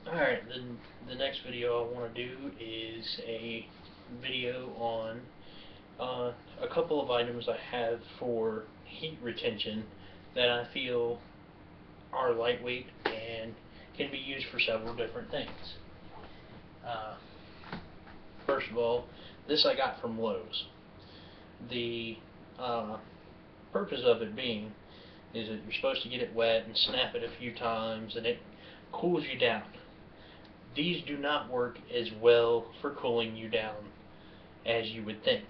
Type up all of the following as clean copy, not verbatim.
Alright, the next video I want to do is a video on a couple of items I have for heat retention that I feel are lightweight and can be used for several different things. Uh, First of all, this I got from Lowe's. The purpose of it being is that you're supposed to get it wet and snap it a few times and it cools you down. These do not work as well for cooling you down as you would think.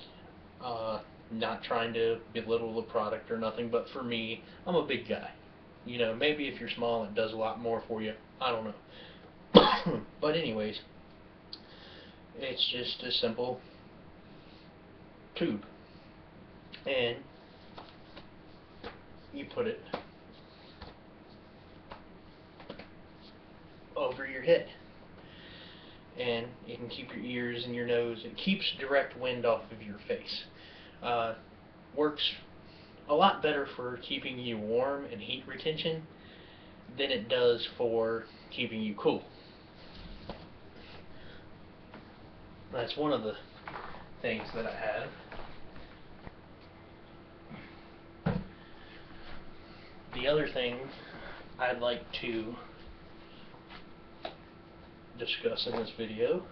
Not trying to belittle the product or nothing, but for me, I'm a big guy. You know, maybe if you're small it does a lot more for you. I don't know. But anyways, it's just a simple tube. And you put it over your head. And it can keep your ears and your nose. It keeps direct wind off of your face. Works a lot better for keeping you warm and heat retention than it does for keeping you cool. That's one of the things that I have. The other thing I'd like to discuss in this video,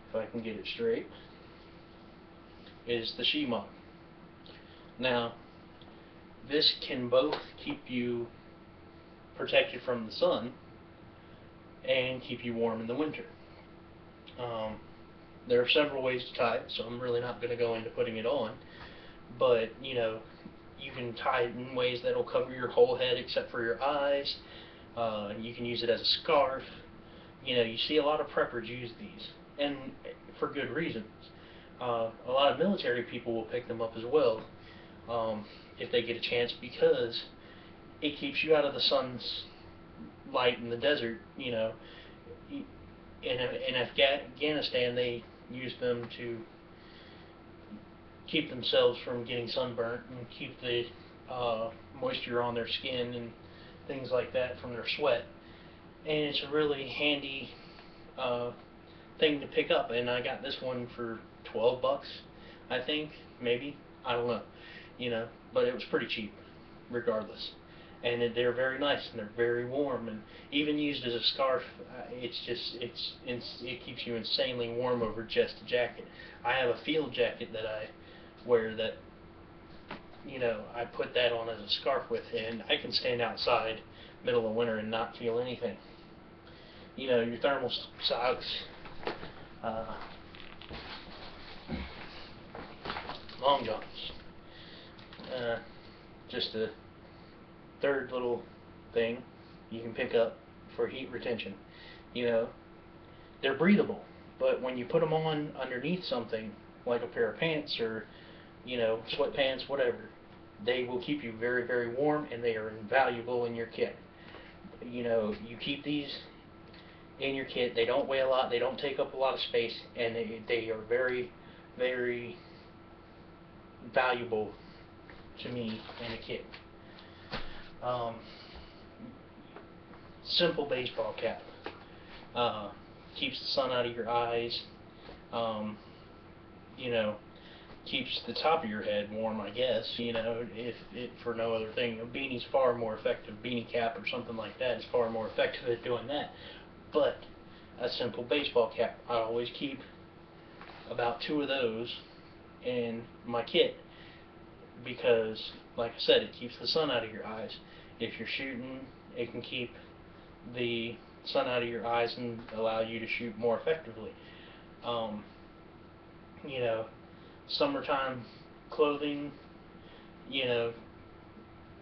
if I can get it straight, is the Shimon. Now, this can both keep you protected from the sun and keep you warm in the winter. There are several ways to tie it, so I'm really not going to go into putting it on, but you know, you can tie it in ways that will cover your whole head except for your eyes. You can use it as a scarf. You know, you see a lot of preppers use these, and for good reasons. A lot of military people will pick them up as well, if they get a chance, because it keeps you out of the sun's light in the desert. You know, in Afghanistan they use them to keep themselves from getting sunburnt and keep the moisture on their skin and things like that from their sweat. And it's a really handy thing to pick up, and I got this one for $12, I think, maybe, I don't know, you know, but it was pretty cheap regardless. And they're very nice and they're very warm, and even used as a scarf, it keeps you insanely warm over just a jacket. I have a field jacket that I wear that, you know, I put that on as a scarf with, and I can stand outside middle of winter and not feel anything. You know, your thermal socks, long johns, just a third little thing you can pick up for heat retention. You know, they're breathable, but when you put them on underneath something like a pair of pants or, you know, sweatpants, whatever, they will keep you very, very warm, and they are invaluable in your kit. You know, you keep these in your kit. They don't weigh a lot, they don't take up a lot of space, and they are very, very valuable to me in a kit. Simple baseball cap. Keeps the sun out of your eyes. You know, keeps the top of your head warm, I guess. You know, if for no other thing. A beanie's far more effective. Beanie cap or something like that is far more effective at doing that. But a simple baseball cap, I always keep about 2 of those in my kit, because, like I said, it keeps the sun out of your eyes. If you're shooting, it can keep the sun out of your eyes and allow you to shoot more effectively. You know, summertime clothing, you know,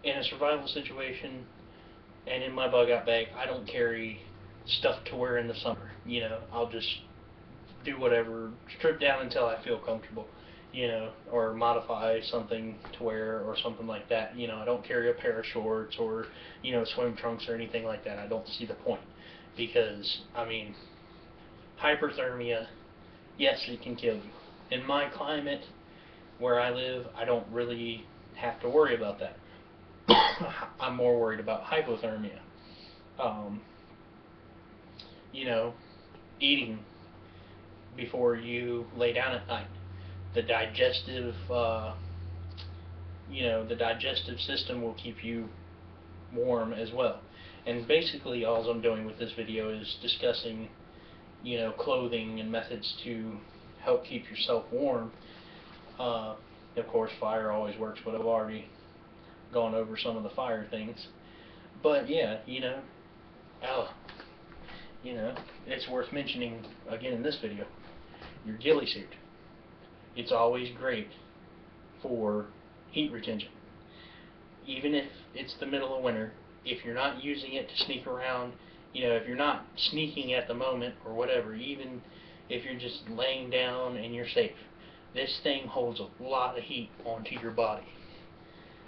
in a survival situation and in my bug out bag, I don't carry stuff to wear in the summer. You know, I'll just do whatever, strip down until I feel comfortable, you know, or modify something to wear or something like that. You know, I don't carry a pair of shorts or, you know, swim trunks or anything like that. I don't see the point, because, I mean, hyperthermia, yes, it can kill you. In my climate, where I live, I don't really have to worry about that. I'm more worried about hypothermia. you know, eating before you lay down at night. The digestive, the digestive system will keep you warm as well. And basically, all I'm doing with this video is discussing, clothing and methods to help keep yourself warm. Of course, fire always works, but I've already gone over some of the fire things. But yeah, oh, it's worth mentioning again in this video. Your ghillie suit. It's always great for heat retention. Even if it's the middle of winter, if you're not using it to sneak around, if you're not sneaking at the moment or whatever, even if you're just laying down and you're safe, this thing holds a lot of heat onto your body.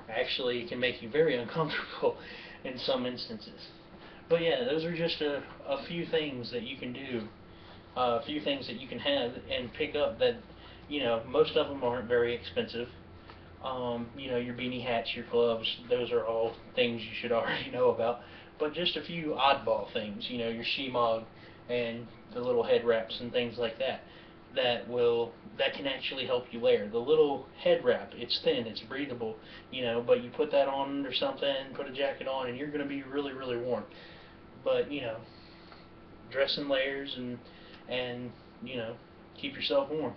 Actually, it can make you very uncomfortable in some instances. But yeah, those are just a few things that you can do, a few things that you can have and pick up that, most of them aren't very expensive. Your beanie hats, your gloves, those are all things you should already know about. But just a few oddball things, your shemagh and the little head wraps and things like that, that can actually help you layer. The little head wrap, it's thin, it's breathable, but you put that on under something, put a jacket on, and you're going to be really, really warm. But, dress in layers and keep yourself warm.